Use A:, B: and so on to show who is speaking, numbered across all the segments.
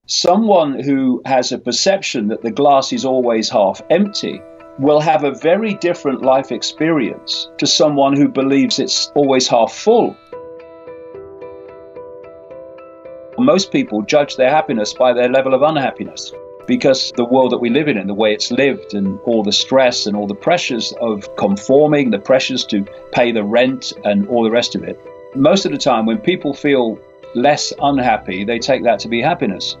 A: Someone who has a perception that the glass is always half empty will have a very different life experience to someone who believes it's always half full. Most people judge their happiness by their level of unhappiness, because the world that we live in and the way it's lived and all the stress and all the pressures of conforming, the pressures to pay the rent and all the rest of it. Most of the time when people feel less unhappy, they take that to be happiness.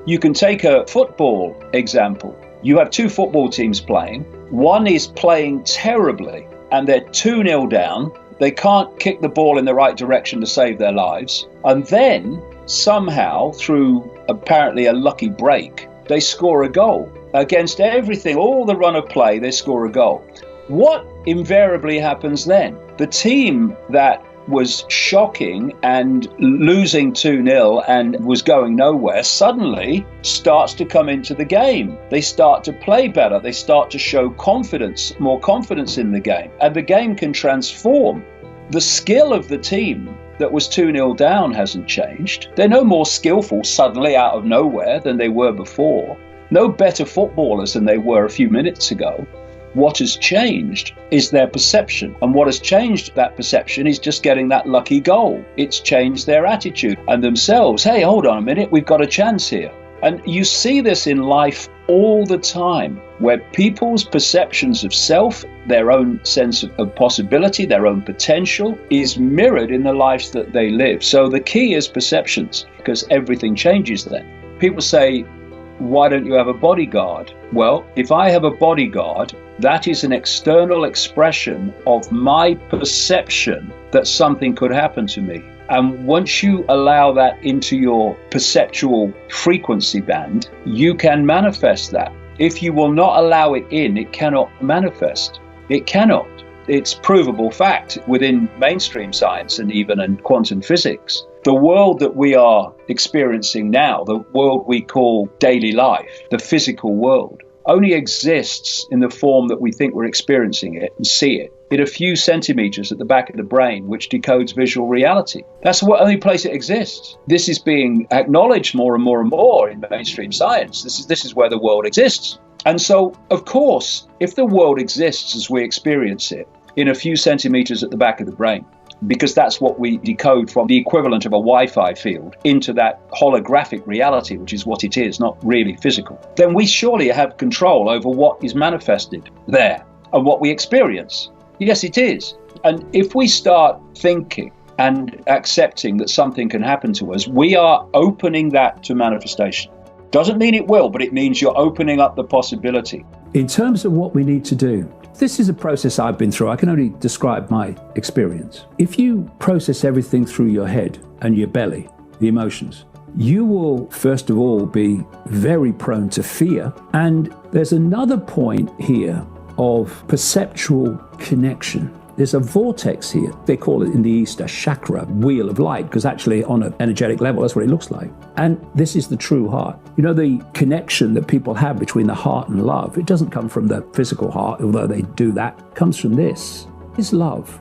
A: You can take a football example. You have two football teams playing. One is playing terribly and they're 2-0 down. They can't kick the ball in the right direction to save their lives. And then somehow, through apparently a lucky break, they score a goal. Against everything, all the run of play, they score a goal. What invariably happens then? The team that was shocking and losing 2-0 and was going nowhere suddenly starts to come into the game. They start to play better. They start to show confidence, more confidence in the game. And the game can transform. The skill of the team that was 2-0 down hasn't changed. They're no more skillful suddenly out of nowhere than they were before. No better footballers than they were a few minutes ago. What has changed is their perception. And what has changed that perception is just getting that lucky goal. It's changed their attitude and themselves. Hey, hold on a minute, we've got a chance here. And you see this in life all the time, where people's perceptions of self, their own sense of possibility, their own potential, is mirrored in the lives that they live. So the key is perceptions, because everything changes then. People say, why don't you have a bodyguard? Well, if I have a bodyguard, that is an external expression of my perception that something could happen to me. And once you allow that into your perceptual frequency band, you can manifest that. If you will not allow it in, it cannot manifest. It cannot. It's provable fact within mainstream science and even in quantum physics. The world that we are experiencing now, the world we call daily life, the physical world, only exists in the form that we think we're experiencing it and see it, in a few centimeters at the back of the brain, which decodes visual reality. That's the only place it exists. This is being acknowledged more and more and more in mainstream science. This is where the world exists. And so, of course, if the world exists as we experience it, in a few centimeters at the back of the brain, because that's what we decode from the equivalent of a Wi-Fi field into that holographic reality, which is what it is, not really physical, then we surely have control over what is manifested there and what we experience. Yes, it is. And if we start thinking and accepting that something can happen to us, we are opening that to manifestation. Doesn't mean it will, but it means you're opening up the possibility.
B: In terms of what we need to do, this is a process I've been through. I can only describe my experience. If you process everything through your head and your belly, the emotions, you will first of all be very prone to fear. And there's another point here of perceptual connection. There's a vortex here. They call it in the East a chakra, wheel of light, because actually on an energetic level, that's what it looks like. And this is the true heart. You know, the connection that people have between the heart and love, it doesn't come from the physical heart, although they do that. It comes from this. It's love.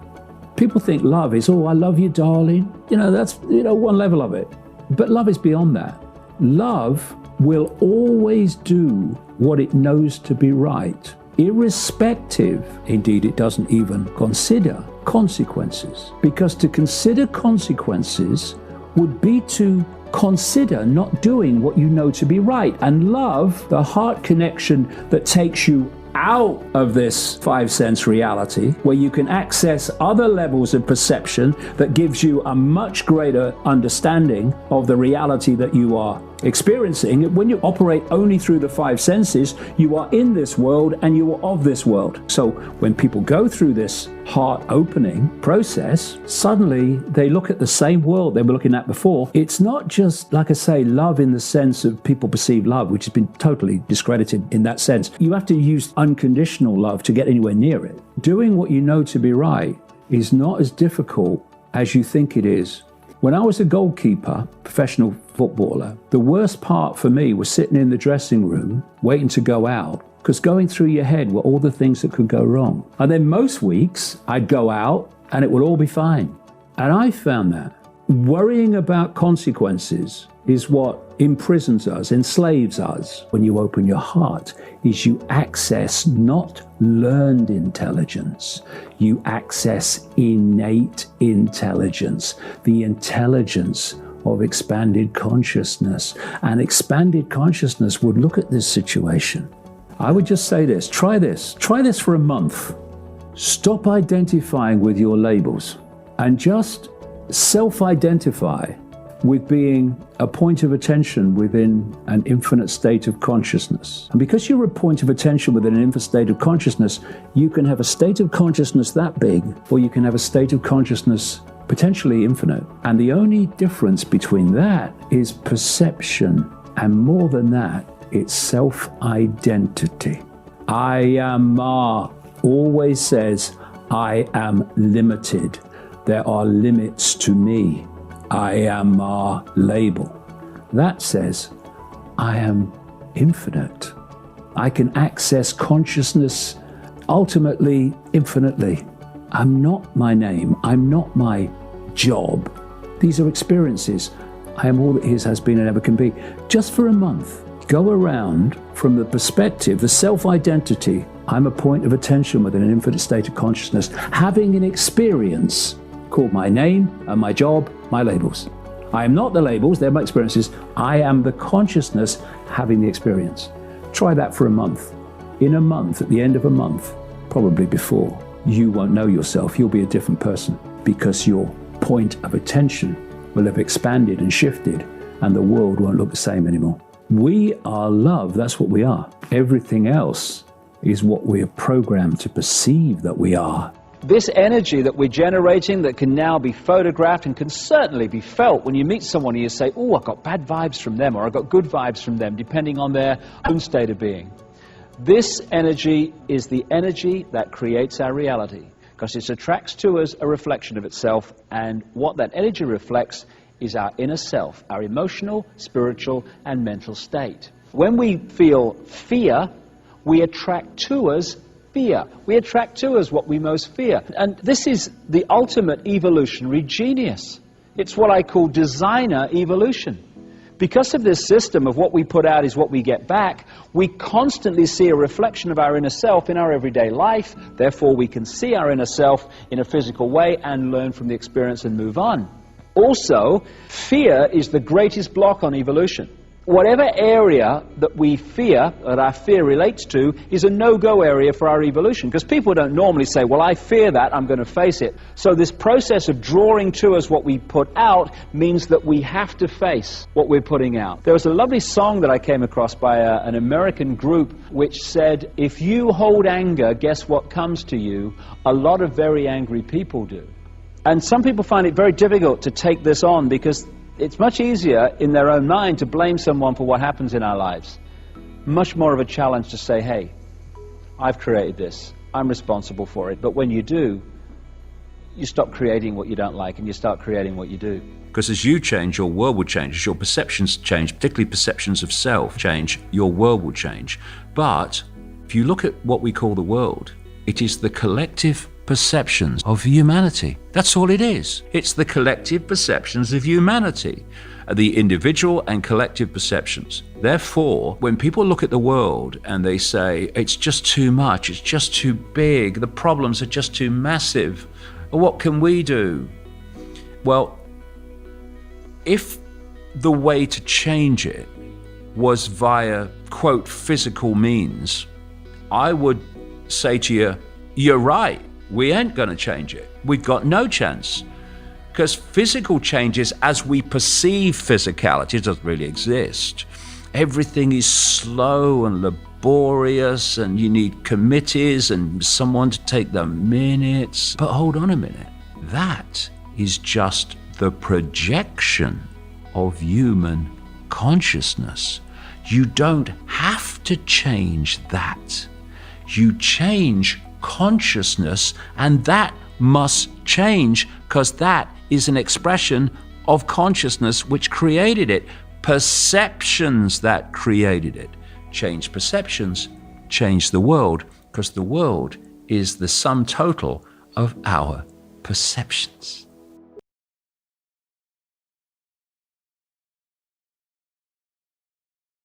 B: People think love is, oh, I love you, darling. You know, that's, one level of it. But love is beyond that. Love will always do what it knows to be right, irrespective, indeed it doesn't even consider consequences. Because to consider consequences would be to consider not doing what you know to be right. And love, the heart connection that takes you out of this five-sense reality, where you can access other levels of perception that gives you a much greater understanding of the reality that you are experiencing. When you operate only through the five senses, you are in this world and you are of this world. So when people go through this heart opening process, suddenly they look at the same world they were looking at before. It's not just, like I say, love in the sense of people perceive love, which has been totally discredited in that sense. You have to use unconditional love to get anywhere near it. Doing what you know to be right is not as difficult as you think it is. When I was a goalkeeper, professional footballer, the worst part for me was sitting in the dressing room waiting to go out, because going through your head were all the things that could go wrong. And then most weeks I'd go out and it would all be fine. And I found that worrying about consequences is what imprisons us, enslaves us. When you open your heart, is you access not learned intelligence, you access innate intelligence, the intelligence of expanded consciousness. And expanded consciousness would look at this situation. I would just say this, try this for a month. Stop identifying with your labels and just self-identify with being a point of attention within an infinite state of consciousness. And because you're a point of attention within an infinite state of consciousness, you can have a state of consciousness that big, or you can have a state of consciousness potentially infinite. And the only difference between that is perception. And more than that, it's self-identity. I am Ma always says, I am limited. There are limits to me. I am Ma label. That says, I am infinite. I can access consciousness ultimately, infinitely. I'm not my name. I'm not my job. These are experiences. I am all that is, has been, and ever can be. Just for a month, go around from the perspective, the self-identity. I'm a point of attention within an infinite state of consciousness, having an experience called my name and my job, my labels. I am not the labels, they're my experiences. I am the consciousness having the experience. Try that for a month. In a month, at the end of a month, probably before, you won't know yourself. You'll be a different person because your point of attention will have expanded and shifted, and the world won't look the same anymore. We are love, that's what we are. Everything else is what we are programmed to perceive that we are.
A: This energy that we're generating that can now be photographed and can certainly be felt when you meet someone and you say, oh, I got bad vibes from them, or I got good vibes from them, depending on their own state of being. This energy is the energy that creates our reality, because it attracts to us a reflection of itself, and what that energy reflects is our inner self, our emotional, spiritual, and mental state. When we feel fear, we attract to us fear. We attract to us what we most fear. And this is the ultimate evolutionary genius. It's what I call designer evolution. Because of this system of what we put out is what we get back, we constantly see a reflection of our inner self in our everyday life. Therefore, we can see our inner self in a physical way and learn from the experience and move on. Also, fear is the greatest block on evolution. Whatever area that we fear, that our fear relates to, is a no-go area for our evolution. Because people don't normally say, well, I fear that, I'm going to face it. So this process of drawing to us what we put out means that we have to face what we're putting out. There was a lovely song that I came across by an American group which said, if you hold anger, guess what comes to you? A lot of very angry people do. And some people find it very difficult to take this on because it's much easier in their own mind to blame someone for what happens in our lives. Much more of a challenge to say, hey, I've created this, I'm responsible for it. But when you do, you stop creating what you don't like and you start creating what you do.
C: Because as you change, your world will change. As your perceptions change, particularly perceptions of self change, your world will change. But if you look at what we call the world, it is the collective perceptions of humanity. That's all it is. It's the collective perceptions of humanity, the individual and collective perceptions. Therefore, when people look at the world and they say, it's just too much, it's just too big, the problems are just too massive, what can we do? Well, if the way to change it was via, quote, physical means, I would say to you, you're right. We ain't going to change it. We've got no chance. Because physical changes as we perceive physicality doesn't really exist. Everything is slow and laborious, and you need committees and someone to take the minutes. But hold on a minute. That is just the projection of human consciousness. You don't have to change that. You change consciousness, and that must change because that is an expression of consciousness which created it. Perceptions that created it. Change perceptions, change the world, because the world is the sum total of our perceptions.